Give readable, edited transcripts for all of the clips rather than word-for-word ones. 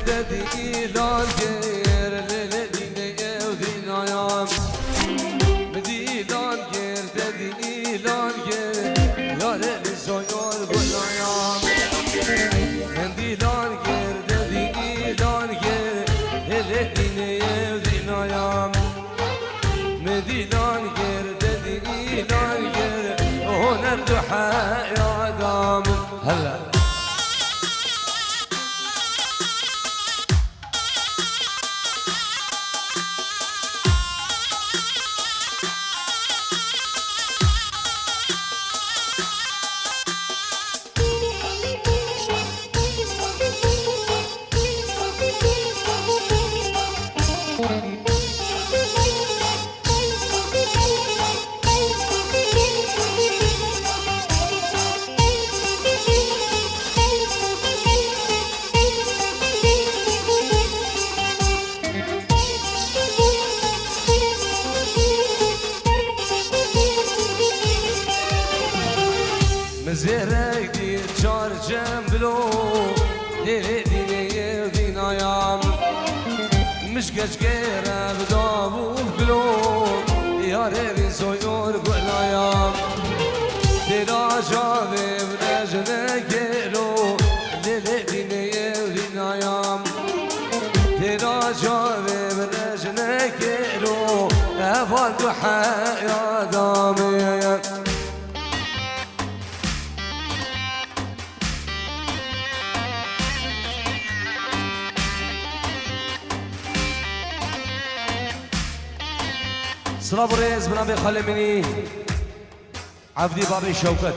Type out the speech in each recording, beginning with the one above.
dedi ilan ger lele dine evdin ayam Dilan ger dedi ilan ger yare lisoyor bulayam Dilan ger dedi ilan ger lele dine evdin ayam Dilan ger dedi ilan ger هنا الضحى يا دام هلا مزرق دي چار جنبلو دل دینه دین آیام مشکش گره بدابو بلو یاره بی سویور گلایام دیرا جاوه برجنه گلو دل دینه دین آیام دیرا جاوه برجنه گلو افال دو حیادامه صلاب رئيس بنابي خالميني عبدي بابي شوكت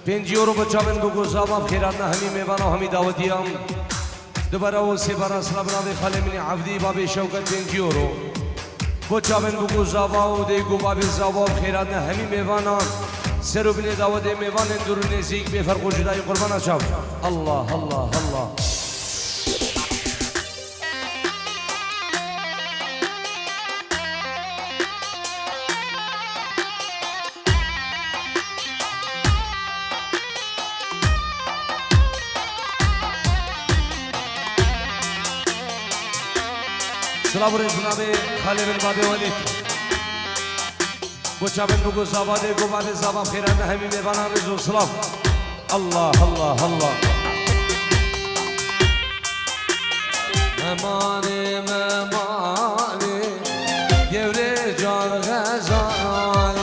5 يورو بچامن بگو زابا خیراتنا همی میوانا همی دعوتیام دوباره و سی بارا صلاب بنابي خالميني عبدي بابي شوكت 5 يورو بچامن بگو زابا و دیگو بابي زابا خیراتنا همی میوانا سرو بني دعوت میوان اندور نزیک بفرق و جدای قربان شاو الله الله الله سلام رئیس بنابه خاله بن بابه ولید بچه بن بگو زاباده گو بابه زابام خیرانه همی میوانان رزو سلام الله الله الله ممانه ممانه گوره جان غزال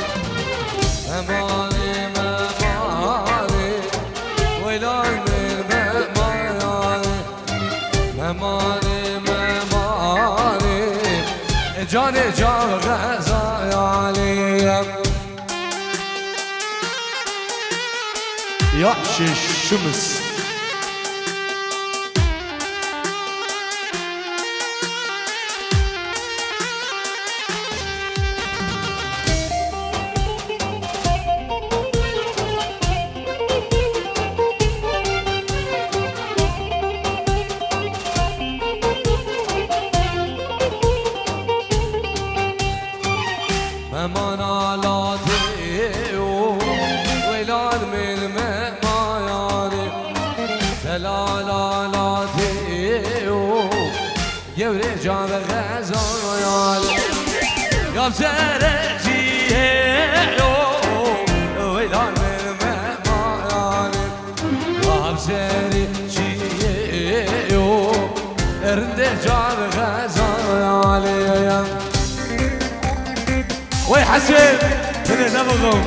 ممانه ممانه ویلان من ممانه ممانه جان جان غزای علیم يعش الشمس ممان آلاته و ویلان من ممایانه دلال آلاته و گوره جان غزایال گم سرجیه و ویلان من ممایانه گم سرجیه و ارنده جان غزایاله وي حسين هنا نبغم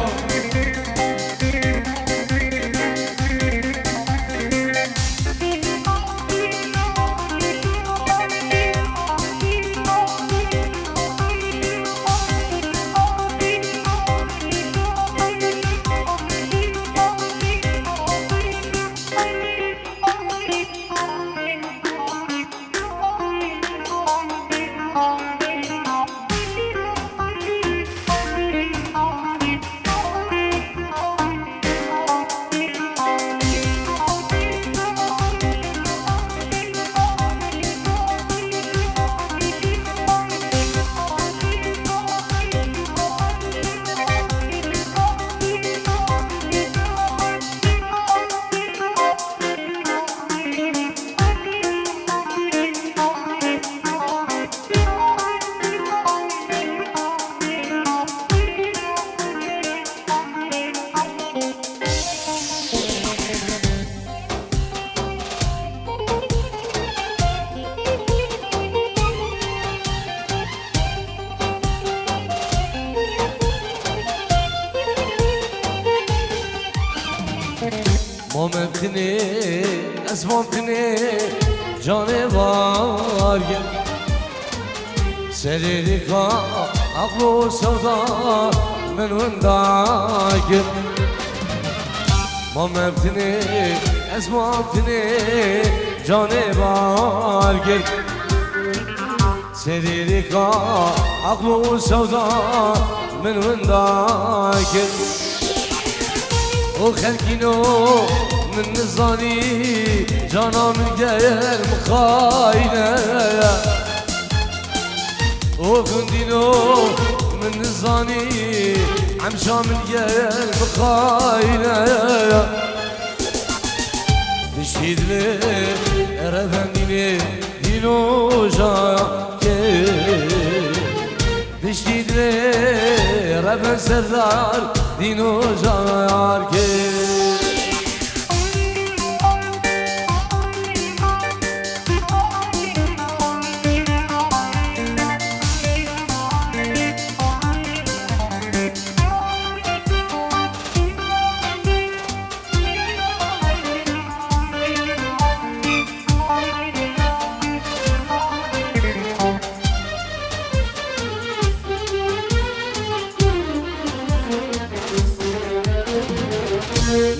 ممتنه از ممتنه جانوار گل سریری که عقل و سودا من ونداگل ما ممتنه از ممتنه جانوار گل سریری که عقل و سودا من ونداگل وخلقينو من نزاني جانا من غير مخاينة وكندينو من نزاني عمشا من غير مخاينة تشهد لي رفنديني دينو جاكي تشهد لي رفن سردار دينو جاكي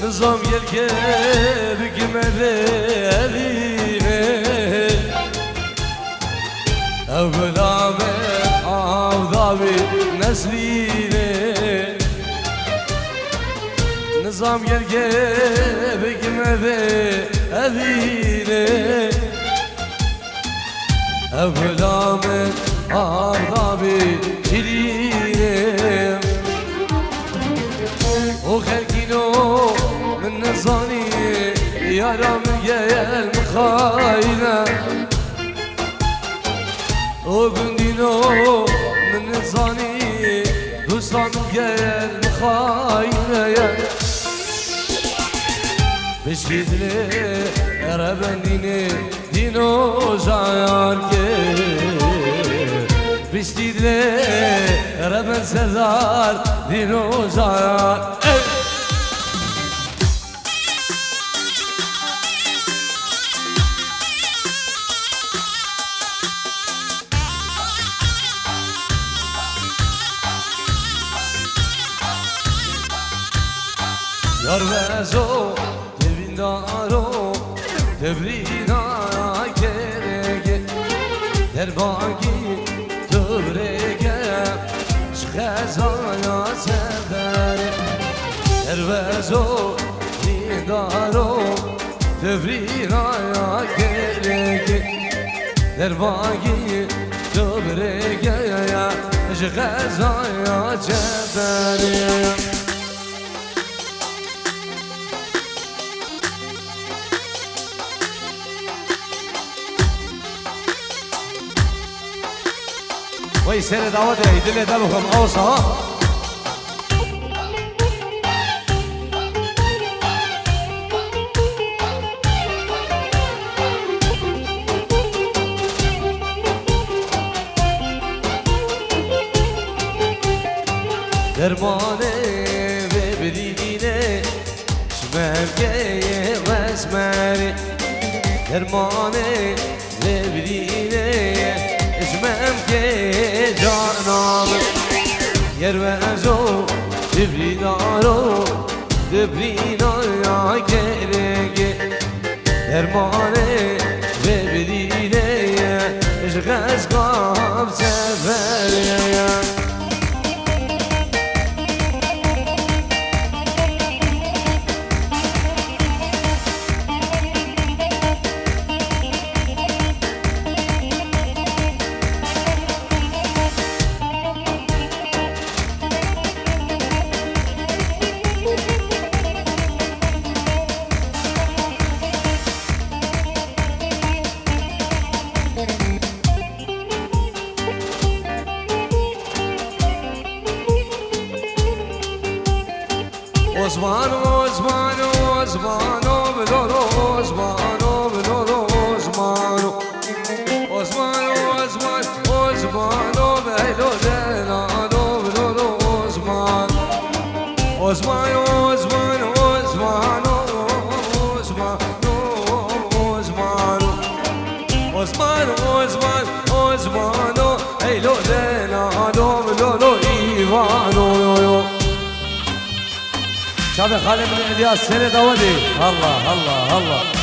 نظام يلقى بقمريني أبلا من أوضابي نسليني نظام يلقى بقمريني أبلا من أوضابي نسليني وخلقينو من نظاني يا رامي المخاينة وبندينو من نظاني دوستان المخاينة بشكيد لي ربنديني دينو جاركي بشكيد لي ربن سردار دينو جار Yar vezo tebindaro tebrina kerege derbagi töbrege şkhazana sever Yar vezo tebindaro tebrina kerege derbagi töbrege şkhazana sever وای سر دعوت دل دل بخم اوسا درمانه و بدینه شمم که واسمانه درمانه و بدینه اسمم که جانم yer vezo dibrinaro gerege dermane ve bedine ışgaz gam sefer Osmano, Osmano, Osmano, Veloro, Osmano, Veloro, Osmano, Osmano, Osmano, Osmano, Veloro, Veloro, Osmano, Osmano, Osmano, Osmano, عثمان عثمان عثمانو هيلو دينانو لولو إيوانو شاب خالي من إلياس سيري داودي الله الله الله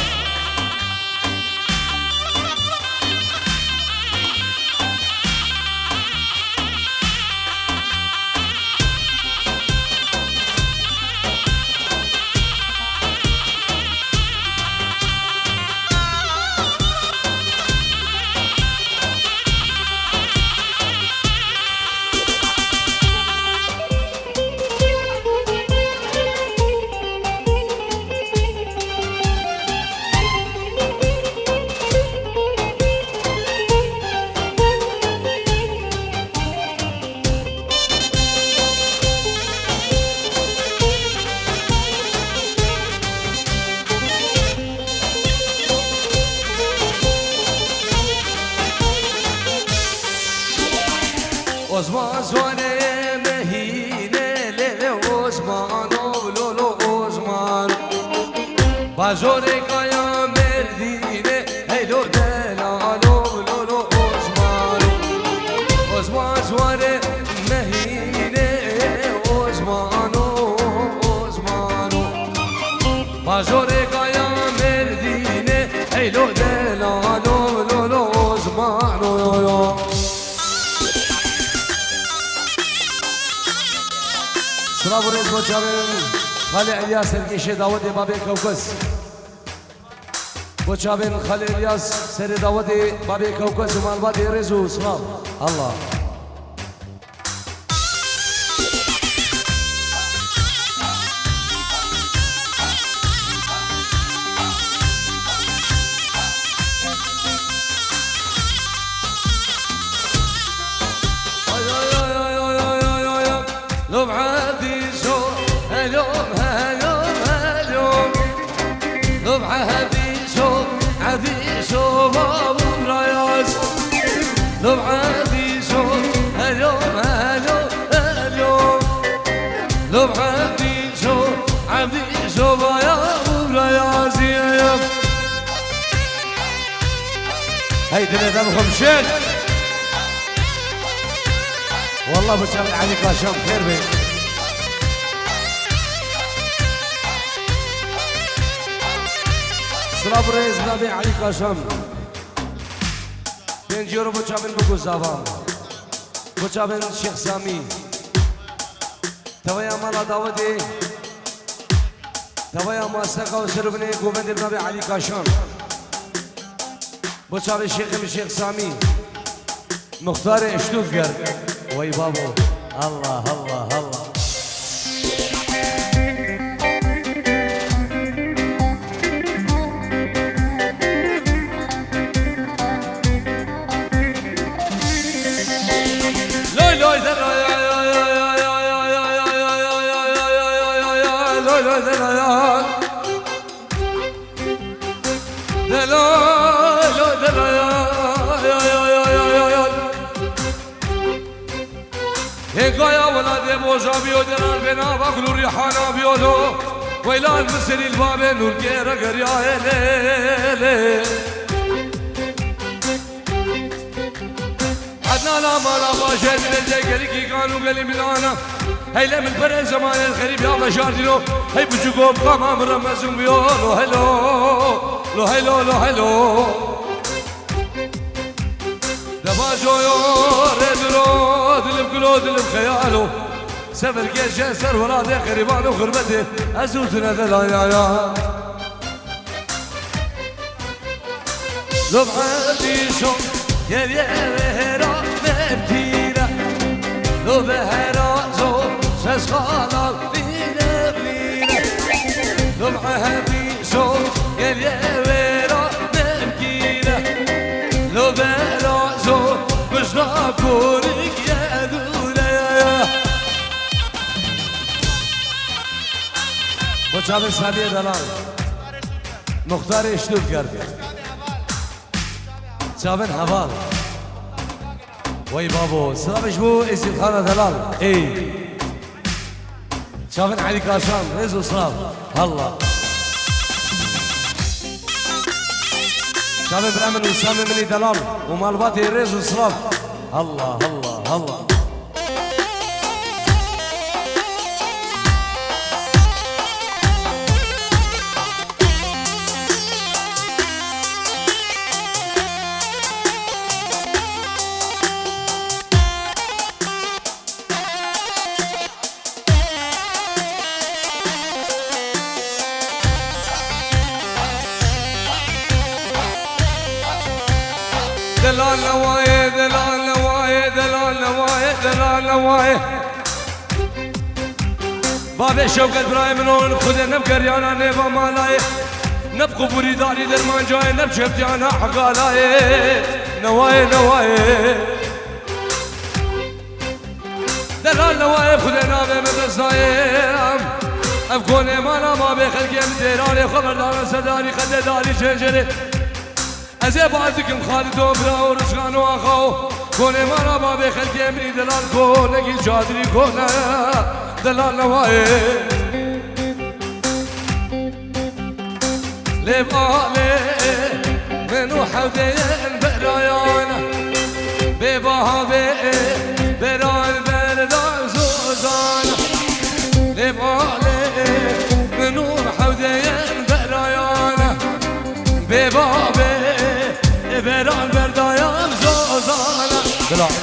عثمان زوانه مهینه لیل عثمان و لولو عثمان بازوره کایا مردینه هیلو دلالو لولو عثمان عثمان زوانه مهینه عثمان و عثمان بازوره کایا مردینه هیلو دلالو لولو عثمان سلام ورز بچابن خالی الیاس الکیشه داود بابی کوکس بچابن خالی الیاس سر داود بابی کوکس مالباد رزو سلام الله لو عاديشو هلوم هلوم هلوم لو عاديشو عاديشو بابو راياس لو عاديشو هلوم هلوم هلوم لو عاديشو عاديشو بابو راياس هيدي ندمكم شيخ والله بتسوي عليك عشان خير بي سلام رئيس نبي عليك عشان بنجيرو بتشابن بقول زافام بتشابن شيخ سامي تويا مالا داودي تويا ما سقوا سربني قومند النبي عليك عشان بتشابن الشيخ سامي مختار اشتوفجر وي بابو الله الله الله لوي لوي هيقايا ولاد بوجا بيودنا البنا بقلو ريحانا بيودو ويلا المسر الباب نور كيرا قريا ليلي عدنا لا مالا باشد للجاكري كي كانوا قلي ملانا هيلا من فرق زمان الخريب يا بشاردلو هي بجوكو بقاما مرمزون بيولو هلو لو هلو لو هلو دفاجو ردلو دلم كلو دلم خيالو سفر كيش سر ورادي قريبان وخربته أزوتنا ذلايا لو بعدي شو يا بهرا مبتيرة لو بهرا زو سس خالال بينا بينا لو بعدي شو يا بهرا مبتيرة لو بهرا زو بشنا كورك يا دولا بچه سالیه دلال مختار اشتوف کرده چاون حوال وای بابو سلامش بو اسید خانه دلال ای چاون علی کاشان رزو سلام الله سامي بالامن وسامي مني دلال ومالباتي الريز والصلاف. الله الله الله دلال نوايه دلال نوايه دلال نوايه دلال نوايه بابي شوكت براي منون خذ نبكر يانا نيفا مالاي نبقى بوري داري درمان جاي نبشفت يانا حقالاي نوايه نوايه دلال نوايه خذ نابي مدرسايم افكوني مانا ما بخلقي مديراني خبردار سداري خد داري شنجري ازي بعدكم خالد وبرا ورشغان واخو كوني مرا بابي خلقي مني دلال كوني جادري كونا دلال نواي لبالي منو حودين برايانا ببابي برال بردان زوزانا لبالي منو حودين برايانا ببابي بران بردايام زوزانا دلال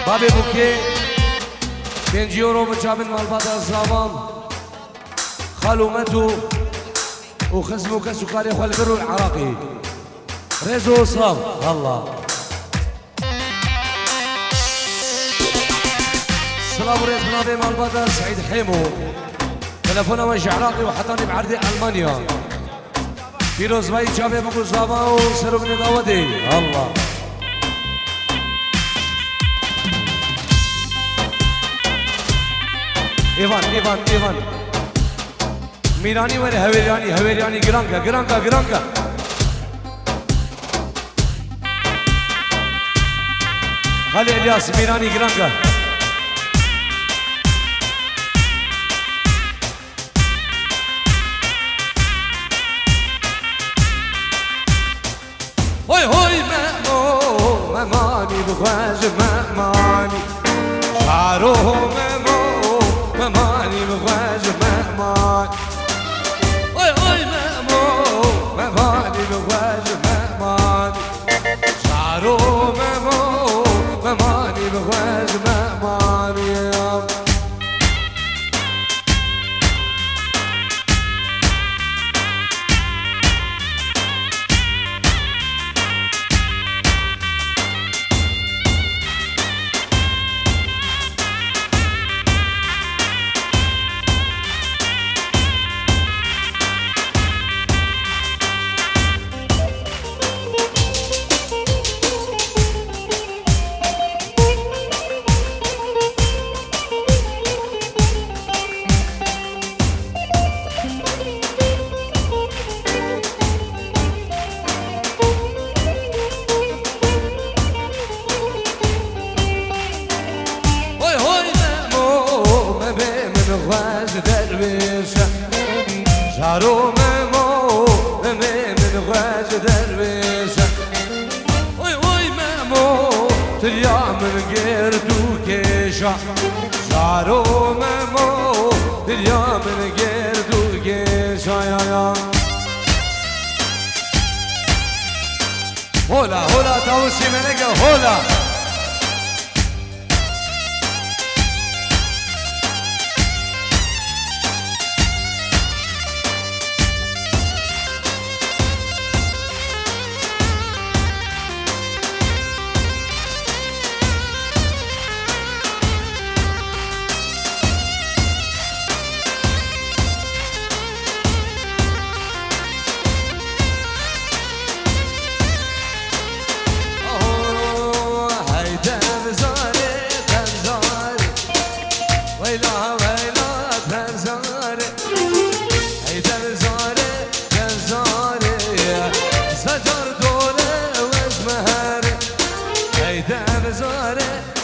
بابي بوكي 5 يورو بتشابن مالبات الزامام خالومتو وخزمو كسكري والبرو العراقي ريزو صام الله سلام وريز بنادي مالبات سعيد حيمو تلفونه وجه عراقي وحطاني بعرض المانيا فيروز باي شابي ابو زاما وسرو بن داودي الله ايفان ميراني وين هويراني جرانكا خالي الياس ميراني جرانكا هوي ماماني بخواج ماماني شعره ماماني بخواج ماماني هوي ماماني بخواج ماماني شعره ماماني بخواج ماماني شعرو مامو من غاز درويشة وي مامو تريا من غير دوكيشة شعرو مامو تريا من غير دوكيشة يا هولا تاوسي منك هولا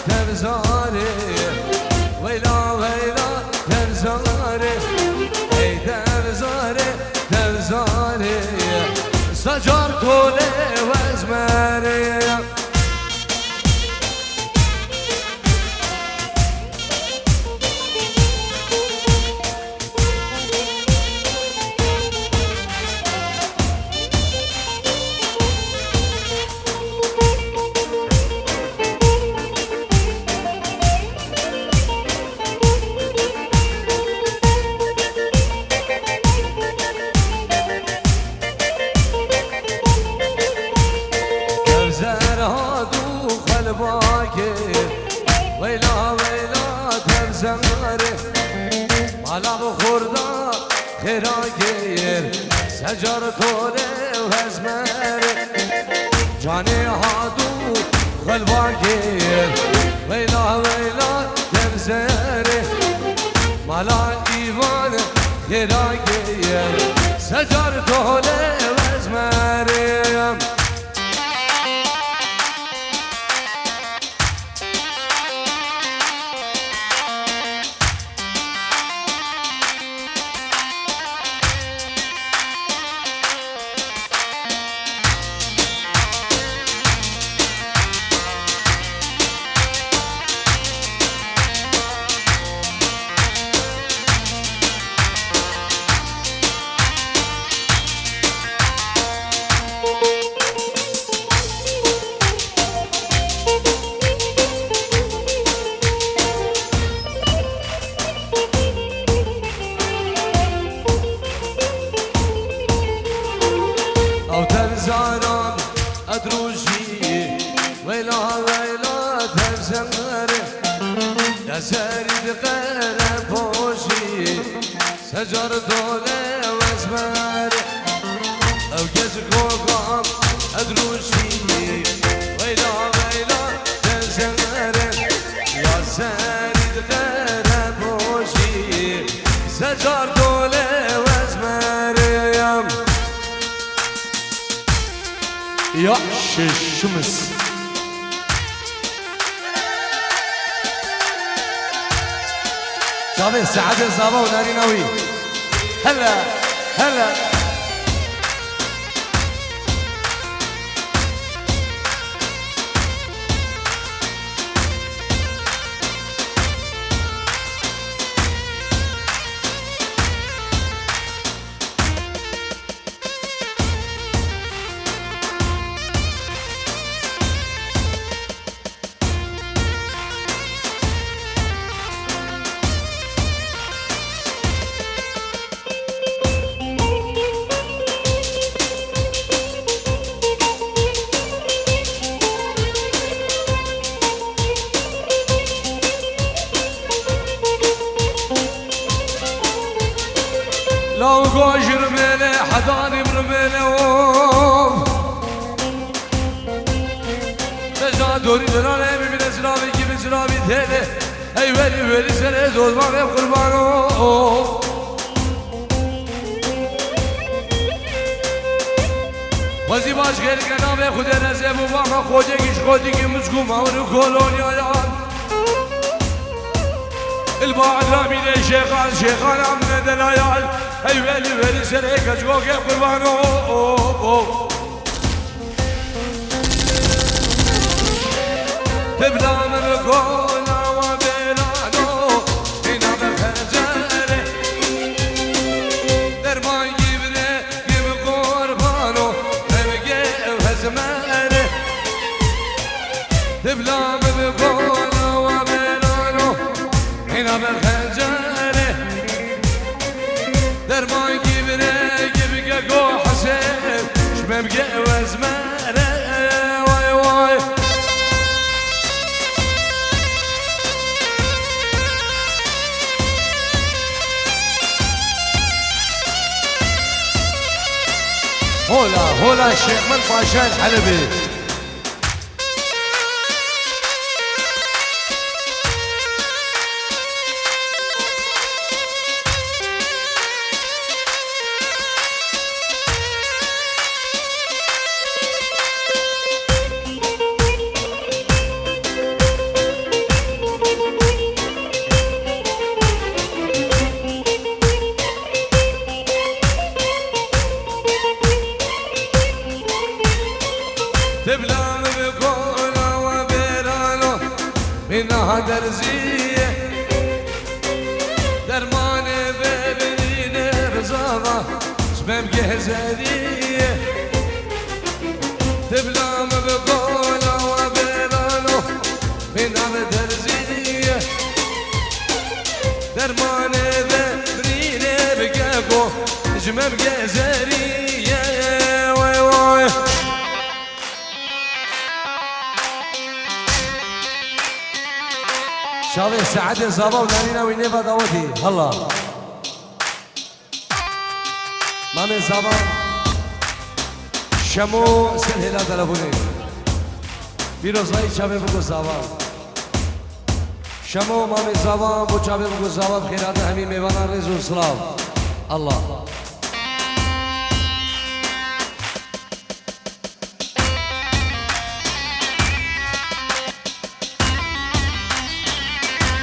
تبزاري ويلا تبزاري بردا خیرا گیر سجار توله و هزمر جانه هادو خلوا گیر ویلا ویلا درزره مالا ایوان خیرا گیر سجار توله و هزمر زارم ادروجی ویلا ویلا تفزمر دسری دقیقه پوشی سجار دوله وزمر او گز کوکام ادروجی ویلا ویلا تفزمر یا سری دقیقه پوشی سجار دوله وزمر يا الشمس شافي سعادة الزابا وناري ناوي هلا هلا لو قوشر ميلي حضاني برميلي تجادوري دراني من اسرابي كيف اسرابي تيلي اي ولي ولي سنة دوزماني بقربانو وزي باش غير كنامي خودي نزيب وباما خوديكيش خوديكي مسكو ماورو كولونيايان الباعد رامي لي شيخان شيخان عمنا دلايال اي ويلي ويلي سريك اشقوك يا قربانو تبدا من كونا وبيلانو هنا بخجره درمان يبري يب قربانو تبقى وهزمره تبدا من كونا وبيلانو هنا بخجره درمان يبري يبقى قو حسين شبابقى وزمره واي واي هولا الشيخ من باشا الحلبي تبلان بكونا وبيرانو منها درزية درماني ببنيني بزاضة شباب جهزانية تبلان بكونا وبيرانو منها درزية درماني ببنيني بقاقو شباب جهزانية واي واي شاوي سعادة زابا ونانينا وينيفا داودي هلا مامي زبان شمو سلهلا تلفوني پیروز بایی چاوه بگو زبان شمو مامي زبان بو چاوه بگو زبان خیرات همین میوانان رزو سلام الله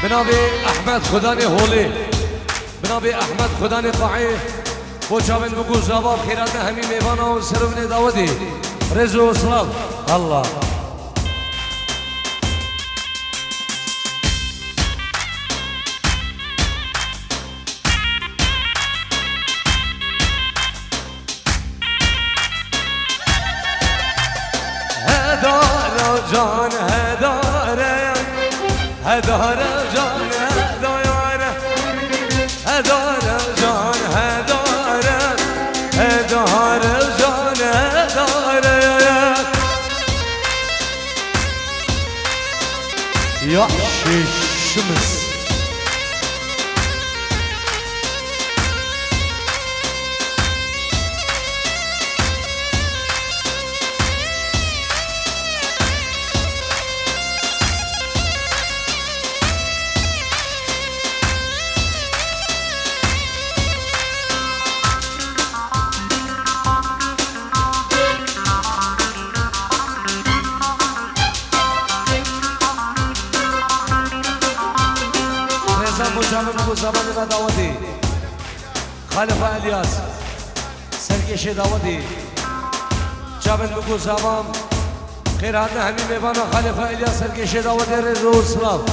بنابي احمد خداني هولي بنابي احمد خداني قاعي بو چاوه بگو زبان خیرات همین میوانان سرون داودی رزو سلام الله جان هداره هداره جان هداره هداره جان هداره هداره جان هداره یا شمس زمان ما داودی خلیفه الیاس سرکش داودی جابن بگو زمان خیرات همین میبانا خلیفه الیاس سرکش داودی رضا سلام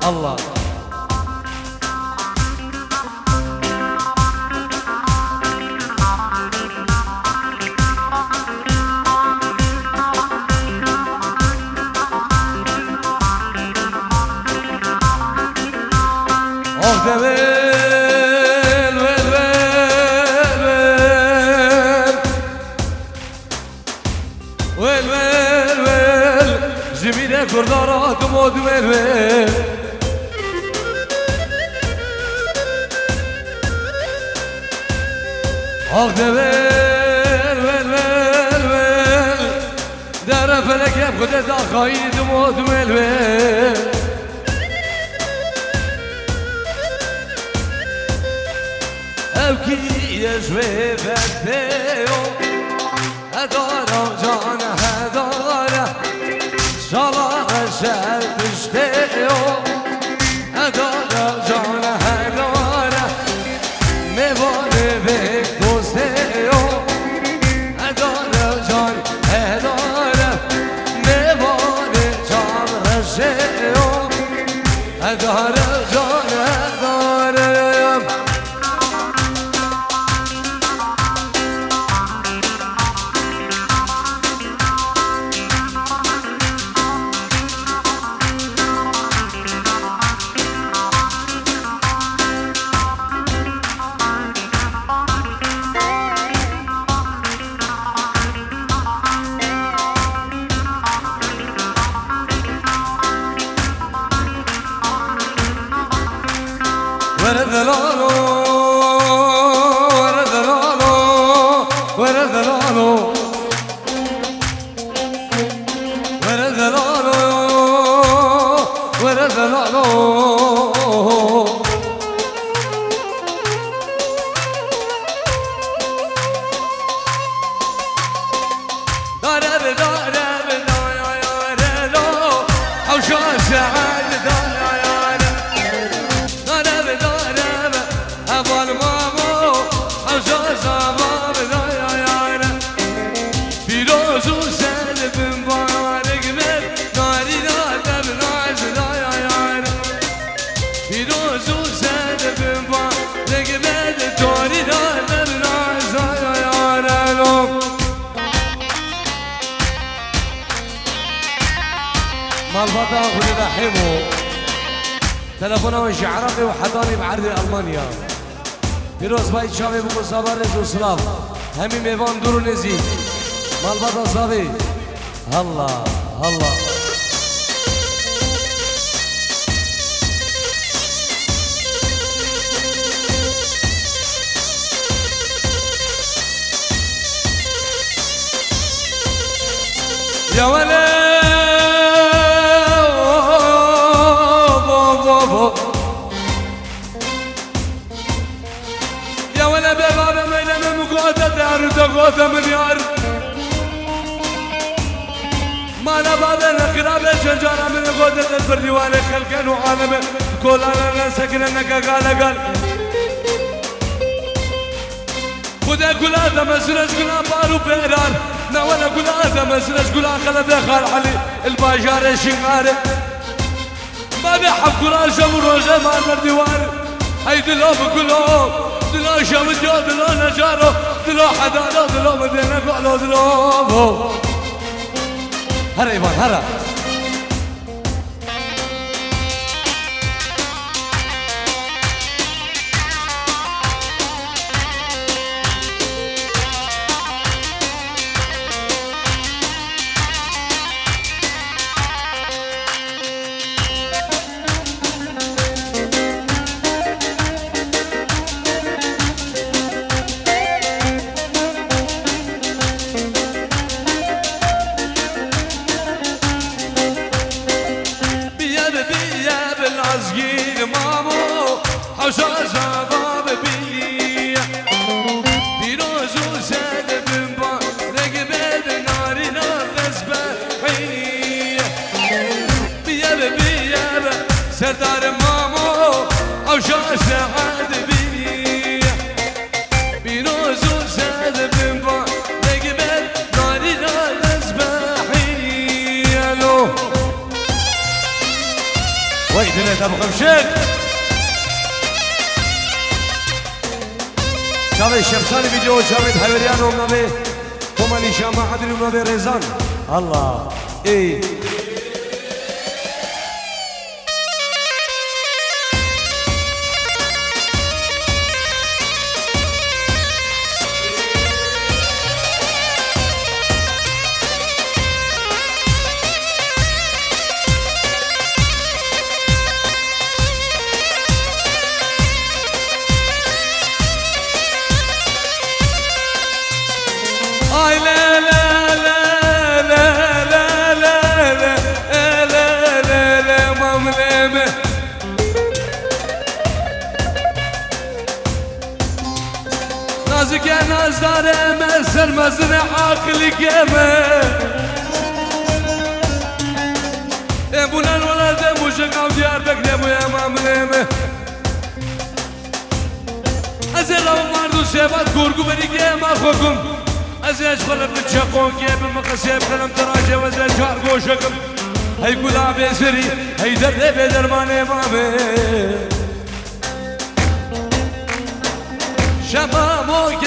الله كردارات مود ملوي اخ ول ول ول ول در فلك يبخد داخاين مود ملوي ابكي يشوي بديو هدارا جان هدارا شرع الشعر تشتيو هدارا جان هدارا ميواني بيك دوستيو هدارا جان هدارا ميواني جان رشيو هدارا جان هدارا ورذلانو ورذلانو ورذلانو ورذلانو ورذلانو دارب دارب دارب او شان سعد دارب مالبطا خذي رحمه تلفونه وش عربي وحضاني بعرض المانيا فيروز باي شامي بكو صبر وسلام همي ميوان دورو نزي مالبطا صبي الله الله يا ولا بابا ميلان مقودة دار تقودة مليار ما انا بابا نقرابة شجارة من قودة البردي والي خلقان وعالم كل انا سكن انك قال خدا كل هذا مسرج كل بارو بيران نولا كل هذا مسرج كل خلا دخل علي الباجار الشغار ما بيحب كل شمر وجمال الديوان هاي دلو بكلهم دلو شمجو دلو نجارو دلو حدادو دلو مدينة قولو دلو هرا ايوان هرا صغير مامو حوشا زباب بي بيروز وساد بنبا رقبت ناري نفس بحي بيا سردار مامو حوشا سعاد بي بيروز وساد بنبا رقبت ناري نفس بحي الو وي دنيا ابو خمشيك شاوي شمساني فيديو شاوي حيوانيان ومنابي كوماني شامع عدري ومنابي ريزان الله اي اي لا لا لا لا لا لا لا لا لا لا مملمه نازك يا نازدار مسر مزرع عقلي كما ابونا الولد مشق او ديار بكلمه يا مملمه ازل مردو سيبات كوركو بري كما خوكم ازيج خلف تشقون كيف المقصيب كلام تراجع وزن شعر قوشكم هاي قلاب يسري هاي درب درمان امامي شمامو